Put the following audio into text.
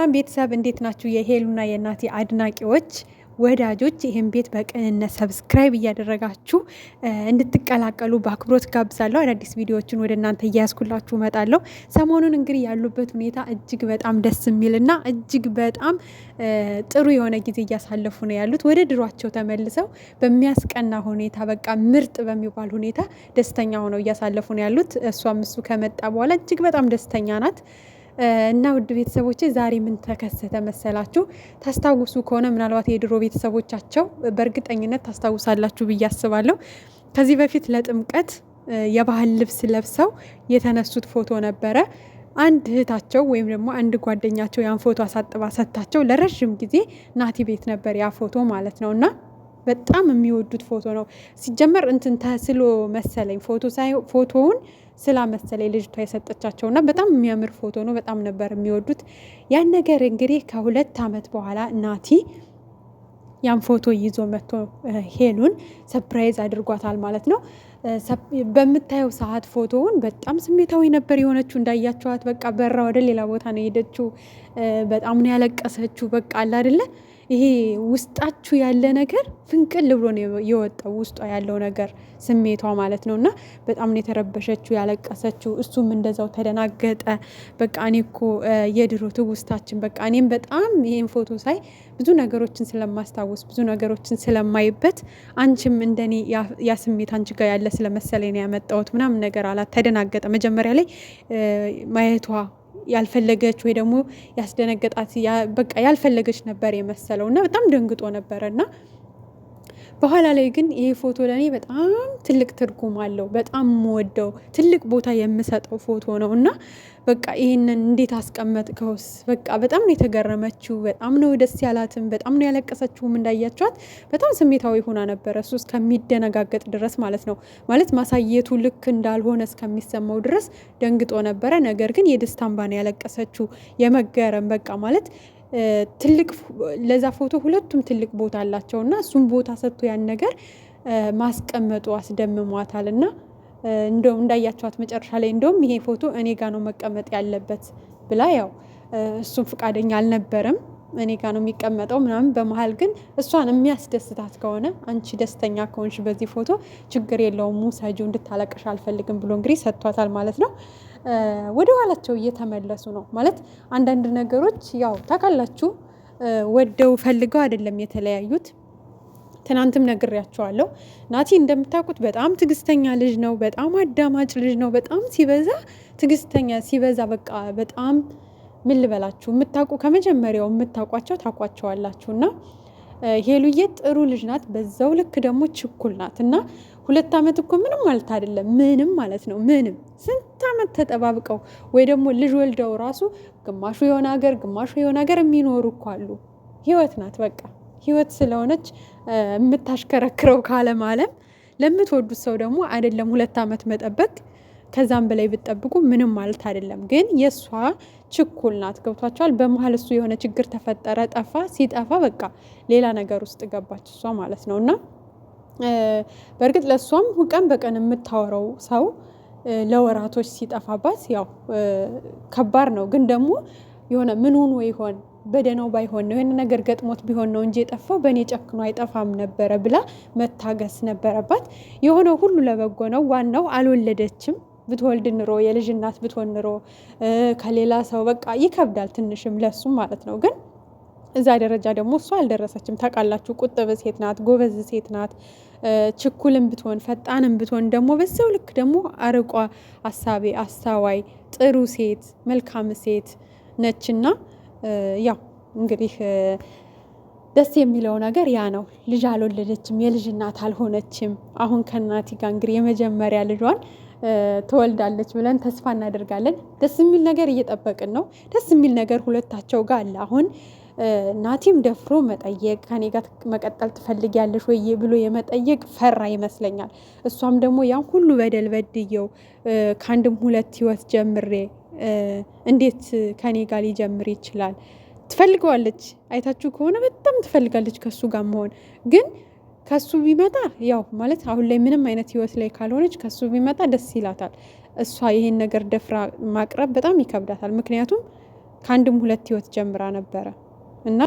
ሰላም ቤተሰብ እንዴት ናችሁ? የሄሉና የናቲ አድናቂዎች ወዳጆች ይህን ቤት በቅንነት ሰብስክራይብ እያደረጋችሁ እንድትቀላቀሉ በአክብሮት ጋብዛለሁ። አዳዲስ ቪዲዮዎችን ወደ እናንተ እያያዝኩላችሁ እመጣለሁ። ሰሞኑን እንግዲህ ያሉበት ሁኔታ እጅግ በጣም ደስ የሚልና እጅግ በጣም ጥሩ የሆነ ጊዜ እያሳለፉ ነው ያሉት። ወደ ድሯቸው ተመልሰው በሚያስቀና ሁኔታ በቃ ምርጥ በሚባል ሁኔታ ደስተኛ ሆነው እያሳለፉ ነው ያሉት። እሷም እሱ ከመጣ በኋላ እጅግ በጣም ደስተኛ ናት። እና ውድ ቤተሰቦቼ ዛሬ ምን ተከሰተ መሰላችሁ? ታስታውሱ ከሆነ ምናልባት የድሮ ቤተሰቦቻቸው በእርግጠኝነት ታስታውሳላችሁ ብዬ አስባለሁ። ከዚህ በፊት ለጥምቀት የባህል ልብስ ለብሰው የተነሱት ፎቶ ነበረ። አንድ እህታቸው ወይም ደግሞ አንድ ጓደኛቸው ያን ፎቶ አሳጥባ ሰጥታቸው ለረዥም ጊዜ ናቲ ቤት ነበር ያ ፎቶ ማለት ነው። እና በጣም የሚወዱት ፎቶ ነው። ሲጀመር እንትን ተስሎ መሰለኝ ፎቶውን ስላ መሰለኝ ልጅቷ የሰጠቻቸው እና በጣም የሚያምር ፎቶ ነው። በጣም ነበር የሚወዱት ያን ነገር። እንግዲህ ከ2 ዓመት በኋላ ናቲ ያን ፎቶ ይዞ መጥቶ ሄሉን ሰርፕራይዝ አድርጓታል ማለት ነው። በምታየው ሰዓት ፎቶውን በጣም ስሜታዊ ነበር የሆነችው። እንዳያቸዋት በቃ በራ ወደ ሌላ ቦታ ነው የሄደችው። በጣም ነው ያለቀሰችው። በቃ አለ አይደለ ይሄ ውስጣችሁ ያለ ነገር ፍንቅል ብሎ ነው የወጣው፣ ውስጧ ያለው ነገር ስሜቷ ማለት ነው። እና በጣም ነው የተረበሸችው ያለቀሰችው። እሱም እንደዛው ተደናገጠ። በቃ እኔ እኮ የድሮ ትውስታችን በቃ እኔም በጣም ይሄን ፎቶ ሳይ ብዙ ነገሮችን ስለማስታወስ ብዙ ነገሮችን ስለማይበት አንቺም እንደኔ ያ ስሜት አንቺ ጋር ያለ ስለመሰለኝ ነው ያመጣሁት ምናምን ነገር አላት። ተደናገጠ። መጀመሪያ ላይ ማየቷ ያልፈለገች ወይ ደግሞ ያስደነገጣት በቃ ያልፈለገች ነበር የመሰለው እና በጣም ደንግጦ ነበረ። እና በኋላ ላይ ግን ይሄ ፎቶ ለእኔ በጣም ትልቅ ትርጉም አለው። በጣም የምወደው ትልቅ ቦታ የምሰጠው ፎቶ ነው። እና በቃ ይህንን እንዴት አስቀመጥከውስ? በቃ በጣም ነው የተገረመችው። በጣም ነው ደስ ያላትም። በጣም ነው ያለቀሰችውም። እንዳያቸዋት በጣም ስሜታዊ ሆና ነበረ እሱ እስከሚደነጋገጥ ድረስ ማለት ነው። ማለት ማሳየቱ ልክ እንዳልሆነ እስከሚሰማው ድረስ ደንግጦ ነበረ። ነገር ግን የደስታ እንባ ነው ያለቀሰችው፣ የመገረም በቃ ማለት ትልቅ ለዛ ፎቶ ሁለቱም ትልቅ ቦታ አላቸው እና እሱም ቦታ ሰጥቶ ያን ነገር ማስቀመጡ አስደምሟታል። እና እንደውም እንዳያቸዋት መጨረሻ ላይ እንደውም ይሄ ፎቶ እኔ ጋ ነው መቀመጥ ያለበት ብላ ያው እሱም ፍቃደኛ አልነበረም። እኔ ጋ ነው የሚቀመጠው ምናምን። በመሀል ግን እሷን የሚያስደስታት ከሆነ አንቺ ደስተኛ ከሆንሽ በዚህ ፎቶ ችግር የለውም ውሰጂው፣ እንድታለቅሽ አልፈልግም ብሎ እንግዲህ ሰጥቷታል ማለት ነው። ወደ ኋላቸው እየተመለሱ ነው ማለት አንዳንድ ነገሮች ያው ታውቃላችሁ ወደው ፈልገው አይደለም የተለያዩት። ትናንትም ነግሬያቸዋለሁ። ናቲ እንደምታውቁት በጣም ትዕግስተኛ ልጅ ነው። በጣም አዳማጭ ልጅ ነው። በጣም ሲበዛ ትዕግስተኛ ሲበዛ በቃ በጣም ምን ልበላችሁ፣ የምታውቁ ከመጀመሪያው የምታውቋቸው ታውቋቸዋላችሁ። እና ሄሉዬ ጥሩ ልጅ ናት። በዛው ልክ ደግሞ ችኩል ናት። እና 2 ዓመት እኮ ምንም ማለት አይደለም። ምንም ማለት ነው። ምንም ስንት ዓመት ተጠባብቀው ወይ ደግሞ ልጅ ወልደው ራሱ ግማሹ የሆነ ሀገር ግማሹ የሆነ ሀገር የሚኖሩ እኮ አሉ። ህይወት ናት በቃ። ህይወት ስለሆነች የምታሽከረክረው ከዓለም ዓለም ለምትወዱት ሰው ደግሞ አይደለም 2 ዓመት መጠበቅ፣ ከዛም በላይ ብትጠብቁ ምንም ማለት አይደለም። ግን የእሷ ችኩል ናት። ገብቷቸዋል። በመሀል እሱ የሆነ ችግር ተፈጠረ፣ ጠፋ። ሲጠፋ በቃ ሌላ ነገር ውስጥ ገባች እሷ ማለት ነው። እና በእርግጥ ለእሷም ቀን በቀን የምታወራው ሰው ለወራቶች ሲጠፋባት ያው ከባድ ነው። ግን ደግሞ የሆነ ምን ሆኖ ይሆን በደነው ባይሆን ነው የሆነ ነገር ገጥሞት ቢሆን ነው እንጂ የጠፋው በእኔ ጨክኖ አይጠፋም ነበረ ብላ መታገስ ነበረባት። የሆነው ሁሉ ለበጎ ነው። ዋናው አልወለደችም። ብትወልድ ኑሮ የልጅ እናት ብትሆን ኑሮ ከሌላ ሰው በቃ ይከብዳል ትንሽም ለሱም ማለት ነው። ግን እዛ ደረጃ ደግሞ እሷ አልደረሰችም። ታውቃላችሁ ቁጥብ ሴት ናት፣ ጎበዝ ሴት ናት። ችኩልም ብትሆን ፈጣንም ብትሆን ደግሞ በዛው ልክ ደግሞ አርቋ አሳቢ አስተዋይ ጥሩ ሴት መልካም ሴት ነችና ያው እንግዲህ ደስ የሚለው ነገር ያ ነው። ልጅ አልወለደችም፣ የልጅ እናት አልሆነችም። አሁን ከናቲ ጋር እንግዲህ የመጀመሪያ ልጇን ትወልዳለች ብለን ተስፋ እናደርጋለን። ደስ የሚል ነገር እየጠበቅን ነው። ደስ የሚል ነገር ሁለታቸው ጋር አለ። አሁን ናቲም ደፍሮ መጠየቅ ከኔ ጋር መቀጠል ትፈልጊያለሽ ወይ ብሎ የመጠየቅ ፈራ ይመስለኛል። እሷም ደግሞ ያን ሁሉ በደል በድየው ከአንድም 2 ህይወት ጀምሬ እንዴት ከኔ ጋር ሊጀምር ይችላል? ትፈልገዋለች። አይታችሁ ከሆነ በጣም ትፈልጋለች ከሱ ጋር መሆን። ግን ከሱ ቢመጣ ያው ማለት አሁን ላይ ምንም አይነት ህይወት ላይ ካልሆነች ከሱ ቢመጣ ደስ ይላታል። እሷ ይሄን ነገር ደፍራ ማቅረብ በጣም ይከብዳታል። ምክንያቱም ከአንድም ሁለት ህይወት ጀምራ ነበረ እና